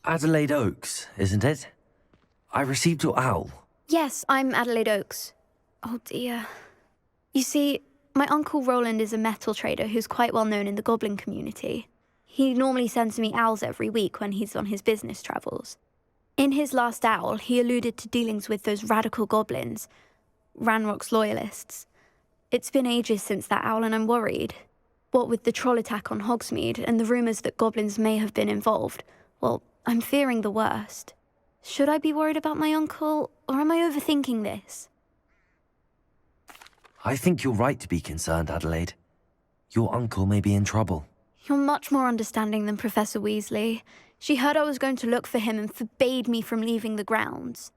Adelaide Oaks, isn't it? I received your owl. Yes, I'm Adelaide Oaks. Oh dear. You see, my uncle Rowland is a metal trader who's quite well known in the goblin community. He normally sends me owls every week when he's on his business travels. In his last owl, he alluded to dealings with those radical goblins, Ranrock's loyalists. It's been ages since that owl and I'm worried. What with the troll attack on Hogsmeade and the rumours that goblins may have been involved, well, I'm fearing the worst. Should I be worried about my uncle, or am I overthinking this? I think you're right to be concerned, Adelaide. Your uncle may be in trouble. You're much more understanding than Professor Weasley. She heard I was going to look for him and forbade me from leaving the grounds.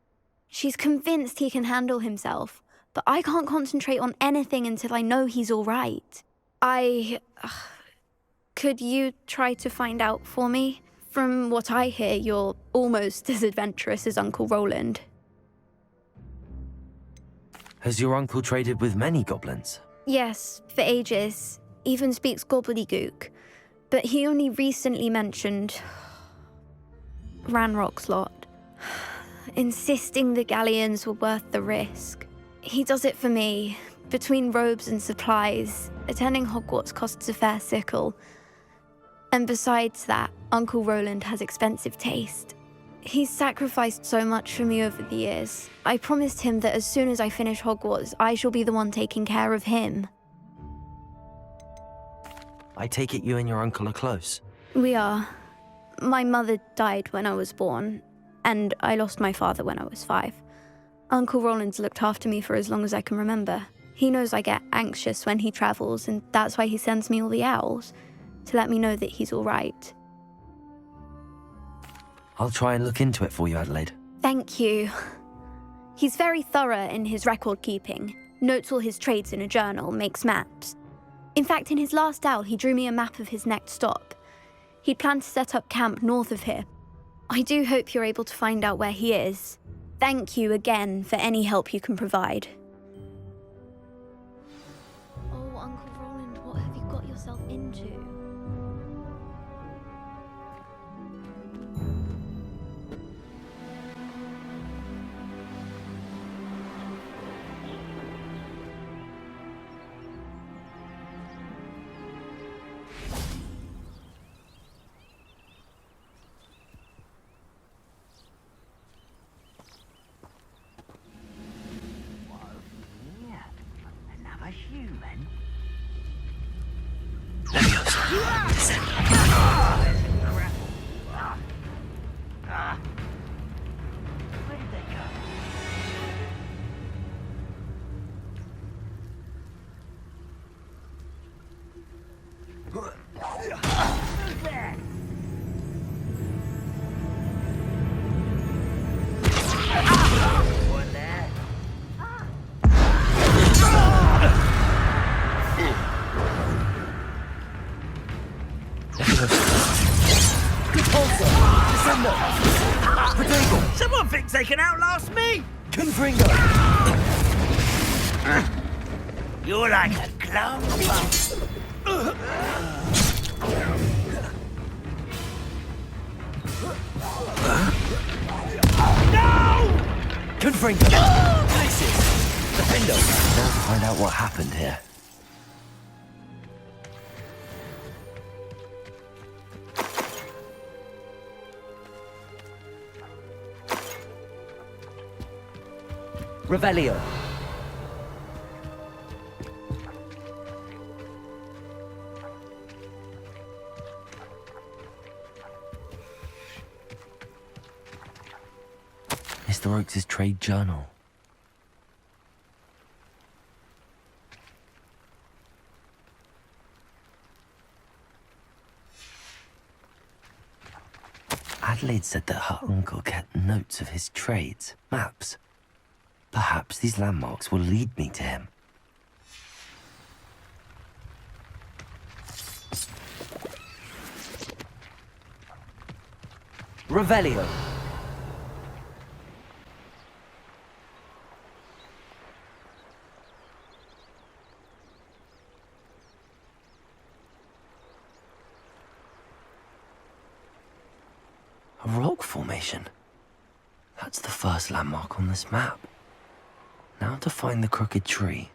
She's convinced he can handle himself, but I can't concentrate on anything until I know he's all right. Could you try to find out for me? From what I hear, you're almost as adventurous as Uncle Rowland. Has your uncle traded with many goblins? Yes, for ages. Even speaks gobbledygook. But he only recently mentioned Ranrock's lot, insisting the galleons were worth the risk. He does it for me. Between robes and supplies, attending Hogwarts costs a fair sickle. And besides that, Uncle Rowland has expensive taste. He's sacrificed so much for me over the years. I promised him that as soon as I finish Hogwarts, I shall be the one taking care of him. I take it you and your uncle are close. We are. My mother died when I was born, and I lost my father when I was 5. Uncle Rowland's looked after me for as long as I can remember. He knows I get anxious when he travels, and that's why he sends me all the owls, to let me know that he's all right. I'll try and look into it for you, Adelaide. Thank you. He's very thorough in his record keeping, notes all his trades in a journal, makes maps. In fact, in his last owl, he drew me a map of his next stop. He'd planned to set up camp north of here. I do hope you're able to find out where he is. Thank you again for any help you can provide. Oh, Uncle Rowland, what have you got yourself into? Another human? Where did they go? Who's there? One there. Someone thinks they can outlast me! Confringo! You're like a glum bum. No! Confringo! Defendo! Now to find out what happened here. Revelio. Mr. Oakes' trade journal. Adelaide said that her uncle kept notes of his trades, maps. Perhaps these landmarks will lead me to him. Revelio. A rock formation. That's the first landmark on this map. Now to find the crooked tree.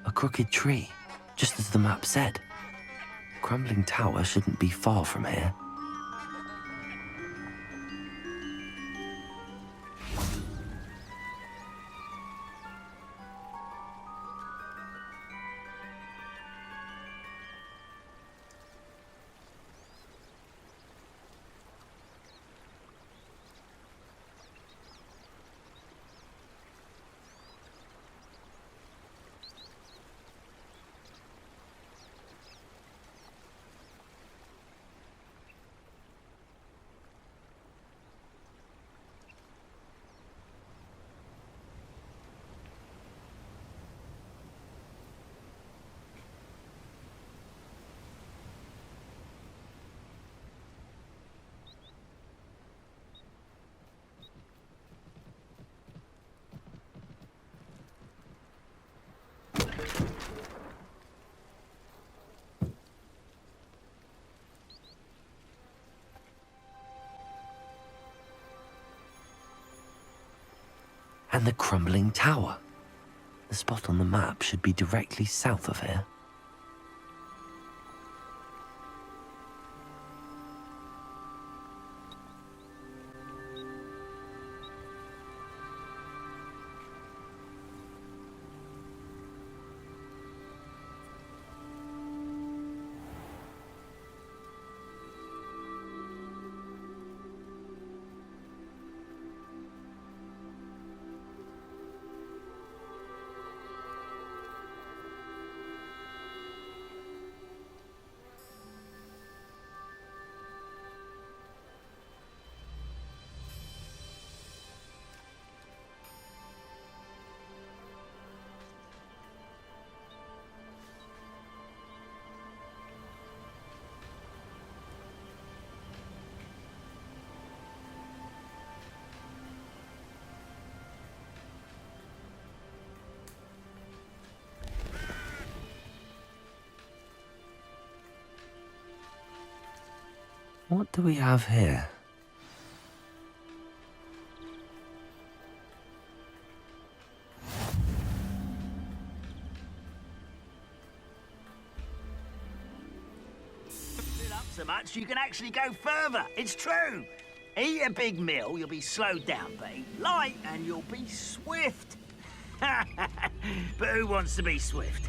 A crooked tree, just as the map said. Crumbling tower shouldn't be far from here. And the crumbling tower. The spot on the map should be directly south of here. What do we have here? Fill up so much you can actually go further. It's true. Eat a big meal, you'll be slowed down, but eat light and you'll be swift. But who wants to be swift?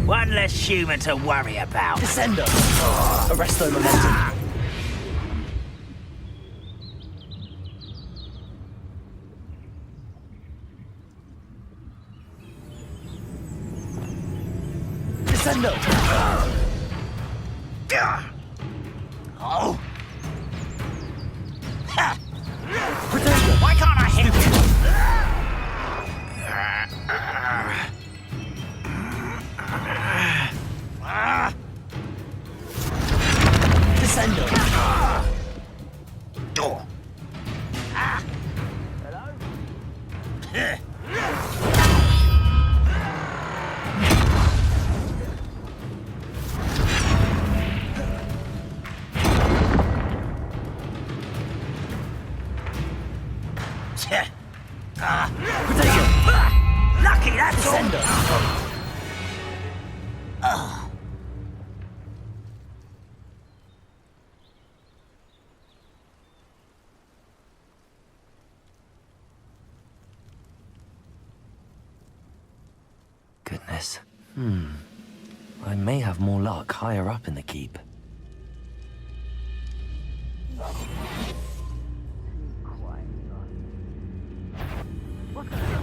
One less human to worry about. Descender! Arresto momentum. Descender! Oh! Ha! Protector! Why can't I hit you? Descender! Door. Hello? Protector! Lucky, that's all. Descender! I may have more luck higher up in the keep.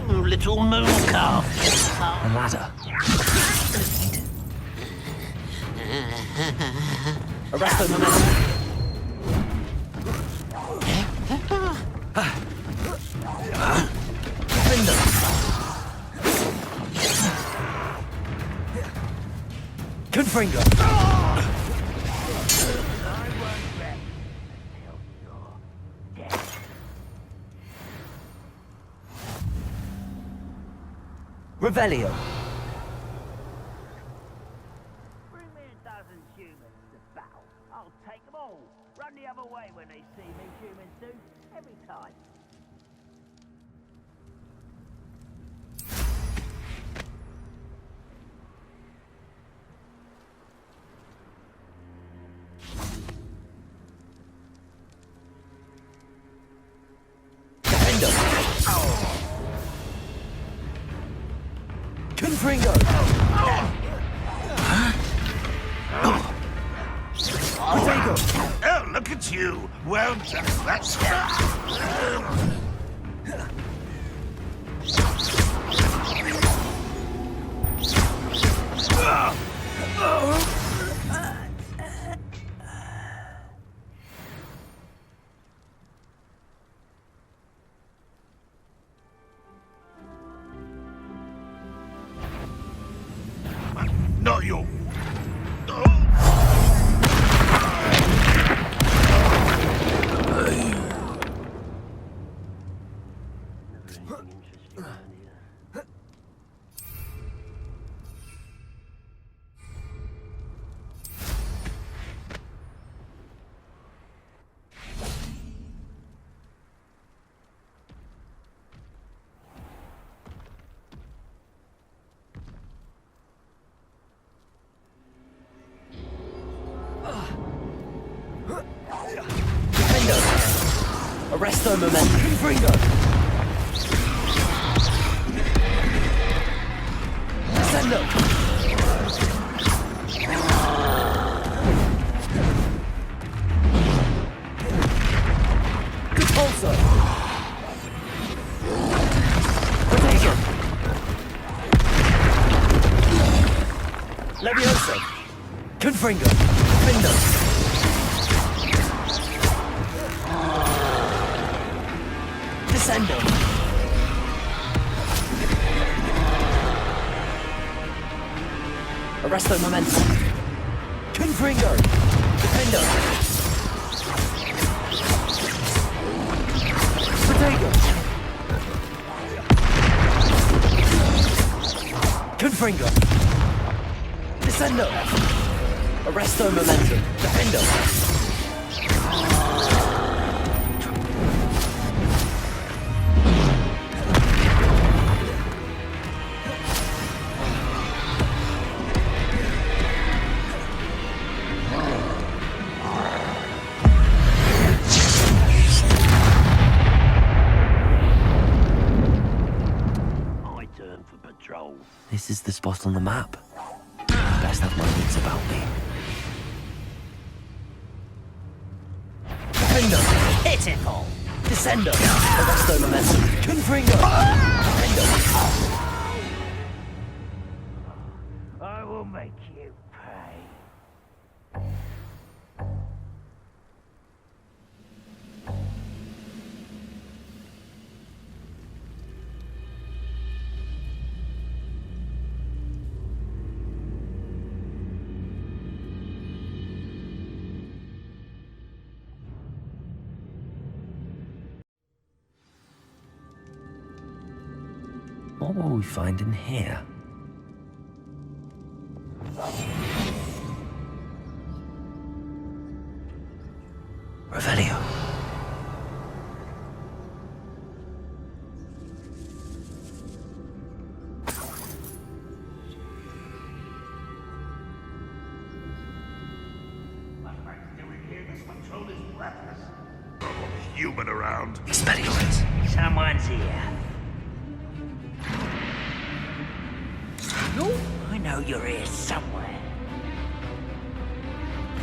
Little moon calf. A ladder. Need it. Arrest the momentum. Window. Confringo. Revelio. Bring me a dozen humans to battle. I'll take them all. Run the other way when they see me, humans do. Every time. Defendo. Confringo. Protego. Oh, look at you. Well done. That's not your... Arresto momentum. Confringo. Descendo. Repulso. Protego. Levioso. Confringo. Findo. Descendo. Arresto momentum. Confringo. Defendo. Protego. Confringo. Descendo. Arresto momentum. Defendo. This is the spot on the map. Best have my wits about me. Defendo. pitiful. Descendo. Arresto momentum. Confringo. Defendo. I will make you pay. What will we find in here? Revelio. Human around. Expelliarmus. Someone's here. know you're here somewhere.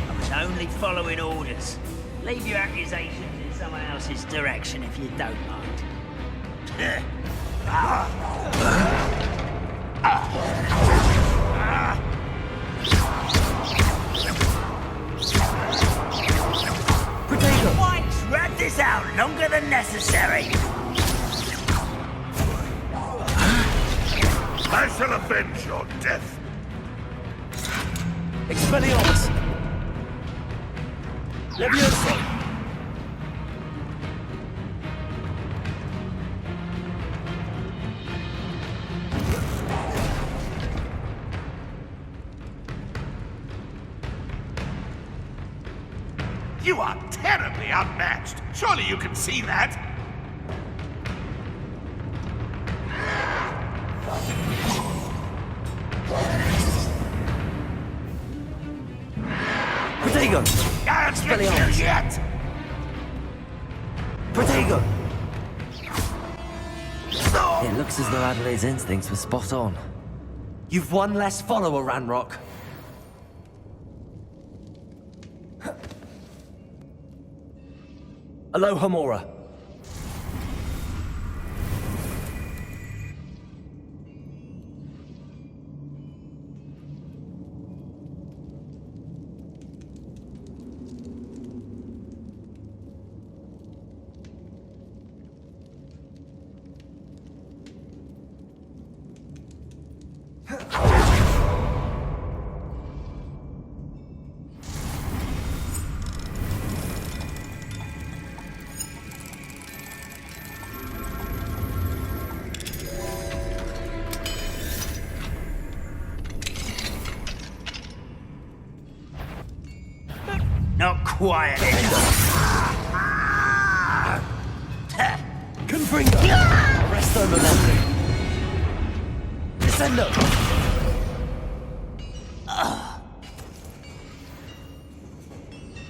I was only following orders. Leave your accusations in someone else's direction if you don't mind. Potato! Why drag this out longer than necessary? I shall avenge your death. Expelliarmus! Levioso! You are terribly outmatched. Surely you can see that. Protego! I'll get Expelliarmus! you yet. Protego! It looks as though Adelaide's instincts were spot on. You've one less follower, Ranrock. Aloha Mora. Not quiet enough. Confringo! Resto Momentum. Descendo!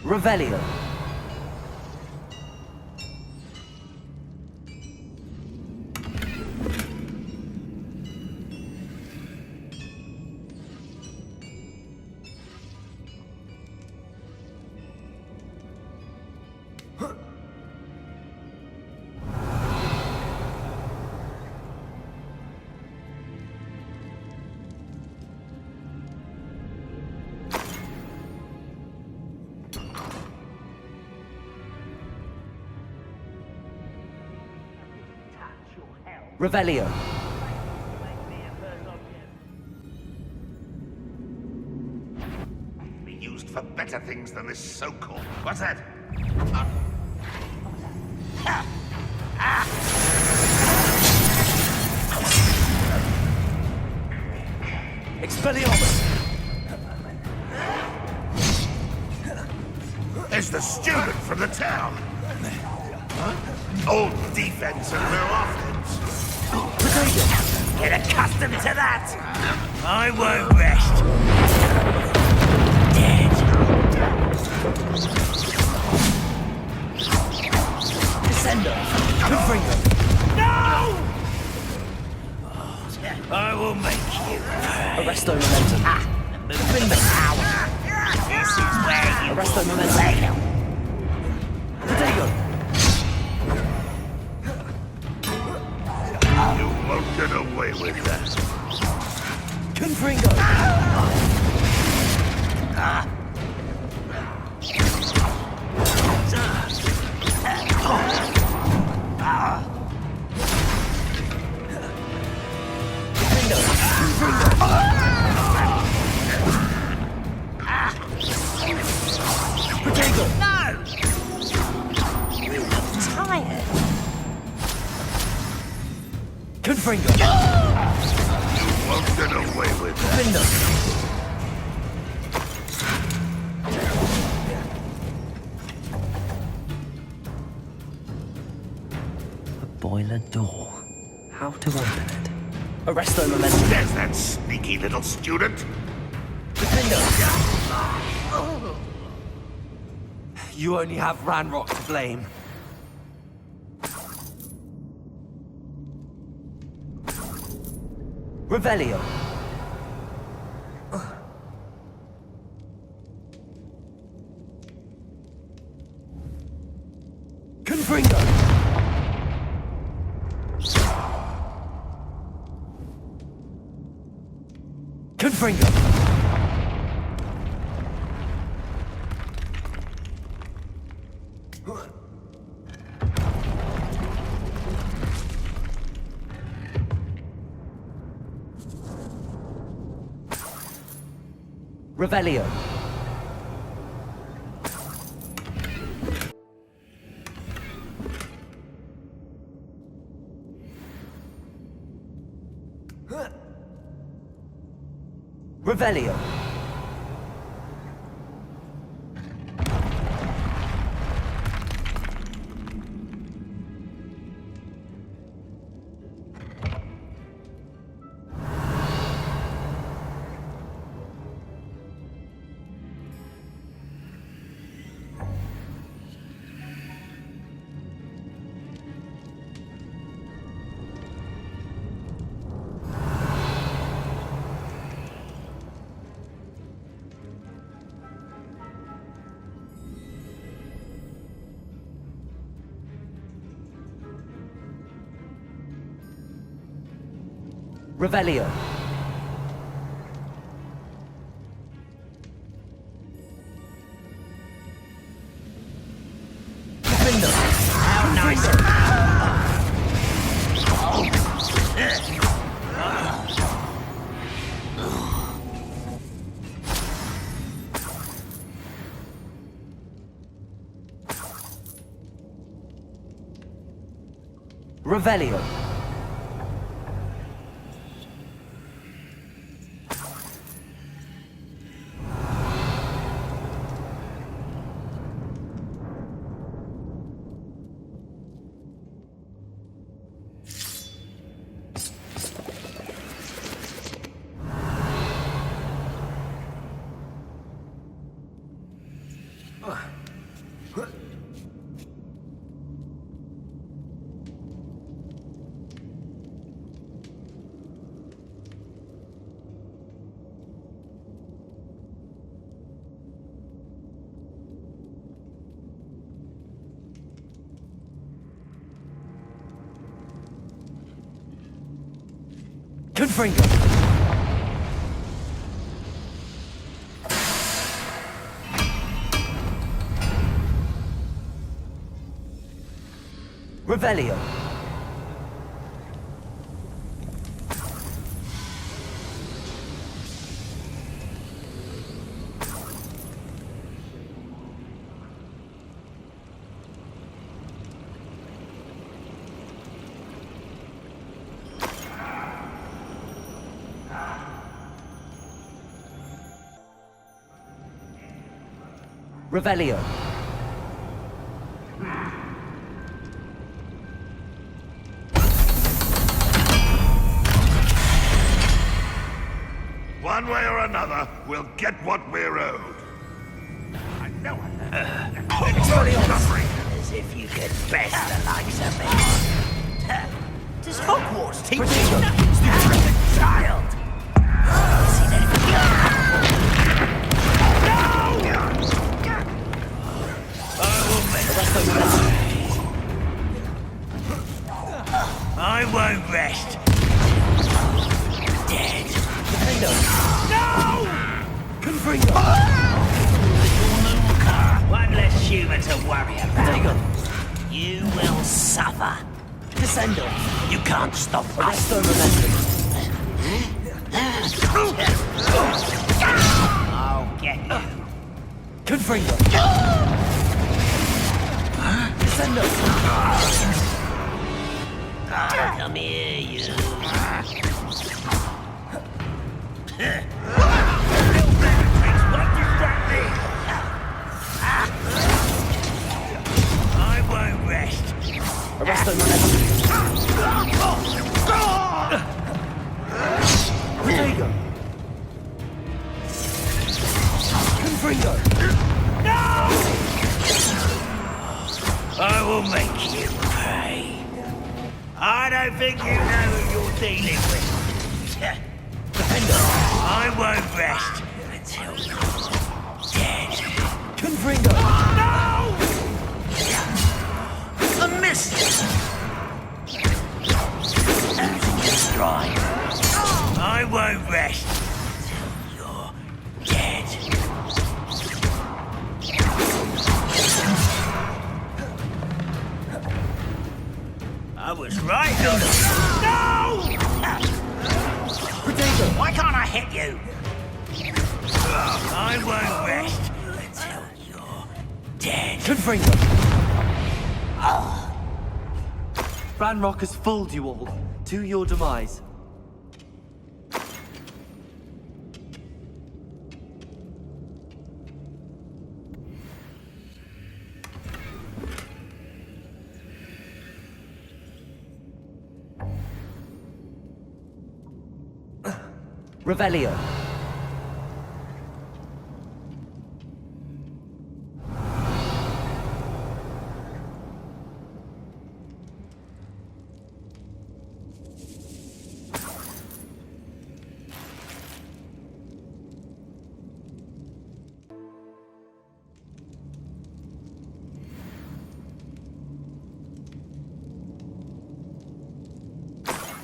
Revelio. Revelio. Be used for better things than this so-called. What's that? Expelliarmus. There's the student from the town. Old defense and no offense. Potato. Get accustomed to that. I won't rest. Dead. Descendo. Confringo. No! I will make you. Arresto Momentum. Moving the power. This is where you Arresto will Momentum. fail. Potato. You won't get away with that. Confringo. Potato. No! You look tired. Confringo. You won't get away with that. Findo. A boiler door. How to open it? Arresto Momentum. There's that sneaky little student. Findo. You only have Ranrock to blame. Revelio. Confringo. Revelio. Revelio. Revelio. Confringo. How nice. Revelio. Confringo. Revelio. Revelio. One way or another, we'll get what we're owed. I know As if you could best the likes of me. Does Hogwarts teach you nothing, stupid child? Seen anything else? I won't rest. Dead. No! Confringo. One less human to worry about. You will suffer. Descendo. You can't stop us. Resto momentum. I'll get you. Confringo. Descendo. Come here, you. I won't rest. Resto momentum. Protego. Confringo. I will make you pay. I don't think you know who you're dealing with. I won't rest until you're dead. Confringo. No! I missed you. Losing your stride. I won't rest I was right on. No! Potato! Why can't I hit you? I won't rest until you're dead. Confringo! Ranrock has fooled you all. To your demise. Revelio.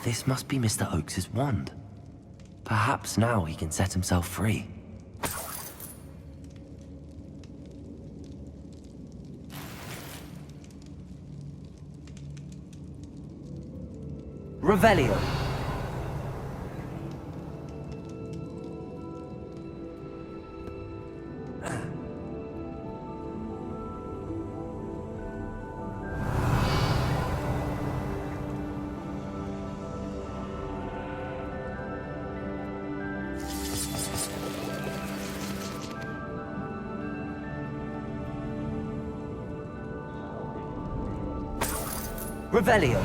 This must be Mr. Oakes's wand. Perhaps now he can set himself free. Revelio. Revelio.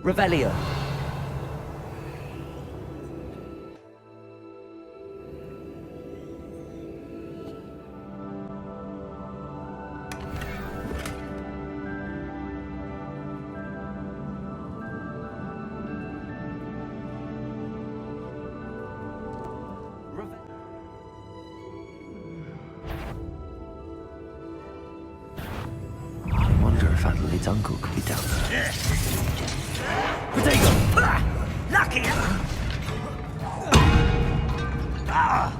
Revelio. I wonder if Adelaide's uncle could be down there. Potato. Lucky! Ah!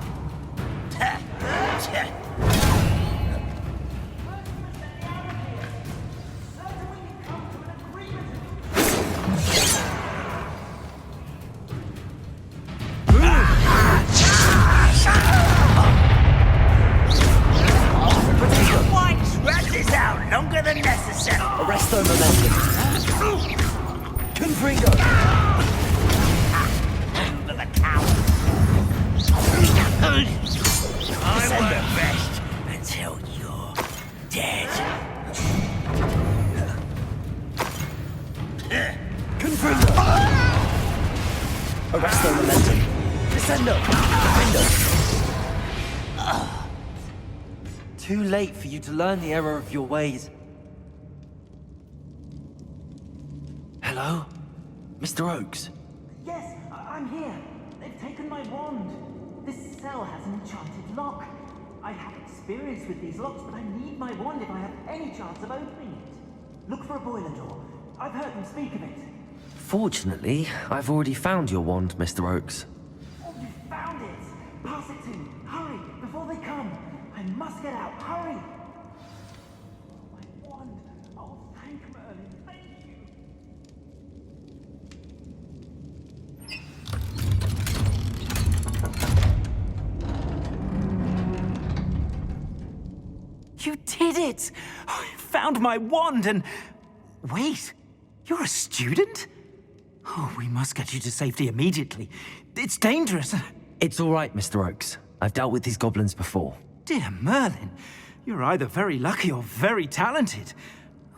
White's rat this out longer than necessary. Arresto momentum. Confringo. For the coward. I won't rest until you're dead. Confringo. Arresto momentum. Descendo. Defendo. Too late for you to learn the error of your ways. Hello? Mr. Oakes? Yes, I'm here. They've taken my wand. This cell has an enchanted lock. I have experience with these locks, but I need my wand if I have any chance of opening it. Look for a boiler door. I've heard them speak of it. Fortunately, I've already found your wand, Mr. Oakes. Oh, you found it! Pass it to me. Hurry, before they come. I must get out. Hurry! My wand. Oh, thank Merlin. Thank you. You did it! I found my wand and... Wait, you're a student? Oh, we must get you to safety immediately. It's dangerous. It's all right, Mr. Oakes. I've dealt with these goblins before. Dear Merlin, you're either very lucky or very talented.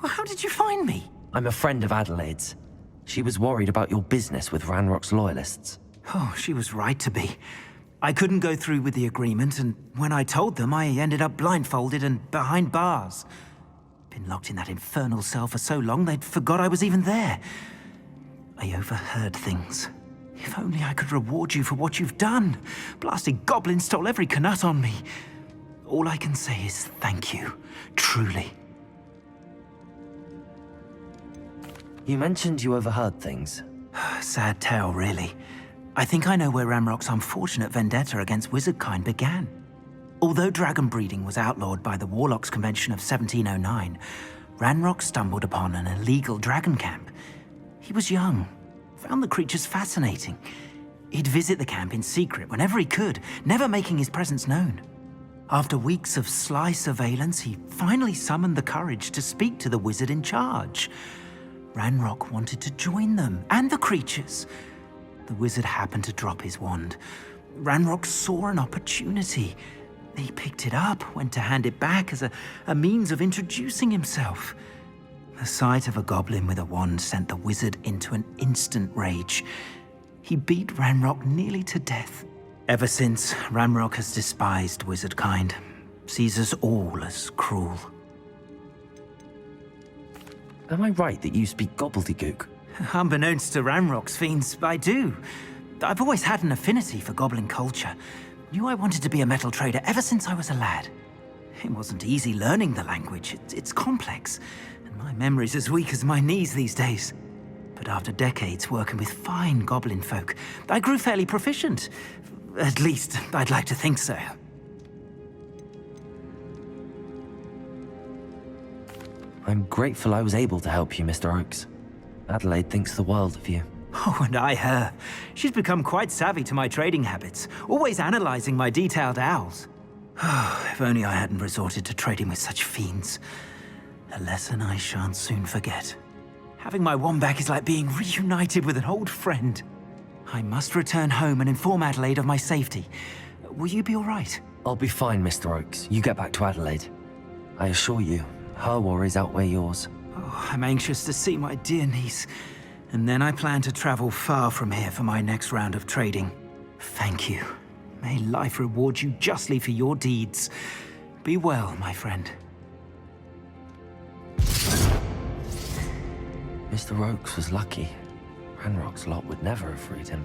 How did you find me? I'm a friend of Adelaide's. She was worried about your business with Ranrock's loyalists. Oh, she was right to be. I couldn't go through with the agreement, and when I told them, I ended up blindfolded and behind bars. Been locked in that infernal cell for so long, they'd forgot I was even there. I overheard things. If only I could reward you for what you've done. Blasted goblins stole every Knut on me. All I can say is thank you, truly. You mentioned you overheard things. Sad tale, really. I think I know where Ranrock's unfortunate vendetta against wizardkind began. Although dragon breeding was outlawed by the Warlocks Convention of 1709, Ranrock stumbled upon an illegal dragon camp. He was young, found the creatures fascinating. He'd visit the camp in secret whenever he could, never making his presence known. After weeks of sly surveillance, he finally summoned the courage to speak to the wizard in charge. Ranrock wanted to join them, and the creatures. The wizard happened to drop his wand. Ranrock saw an opportunity. He picked it up, went to hand it back as a means of introducing himself. The sight of a goblin with a wand sent the wizard into an instant rage. He beat Ranrock nearly to death. Ever since, Ranrock has despised wizardkind, sees us all as cruel. Am I right that you speak gobbledygook? Unbeknownst to Ranrock's fiends, I do. I've always had an affinity for goblin culture. Knew I wanted to be a metal trader ever since I was a lad. It wasn't easy learning the language. It's complex, and my memory's as weak as my knees these days. But after decades working with fine goblin folk, I grew fairly proficient. At least, I'd like to think so. I'm grateful I was able to help you, Mr. Oakes. Adelaide thinks the world of you. Oh, and I her. She's become quite savvy to my trading habits, always analyzing my detailed owls. If only I hadn't resorted to trading with such fiends. A lesson I shan't soon forget. Having my wand back is like being reunited with an old friend. I must return home and inform Adelaide of my safety. Will you be all right? I'll be fine, Mr. Oakes. You get back to Adelaide. I assure you, her worries outweigh yours. Oh, I'm anxious to see my dear niece. And then I plan to travel far from here for my next round of trading. Thank you. May life reward you justly for your deeds. Be well, my friend. Mr. Oakes was lucky. Ranrock's lot would never have freed him.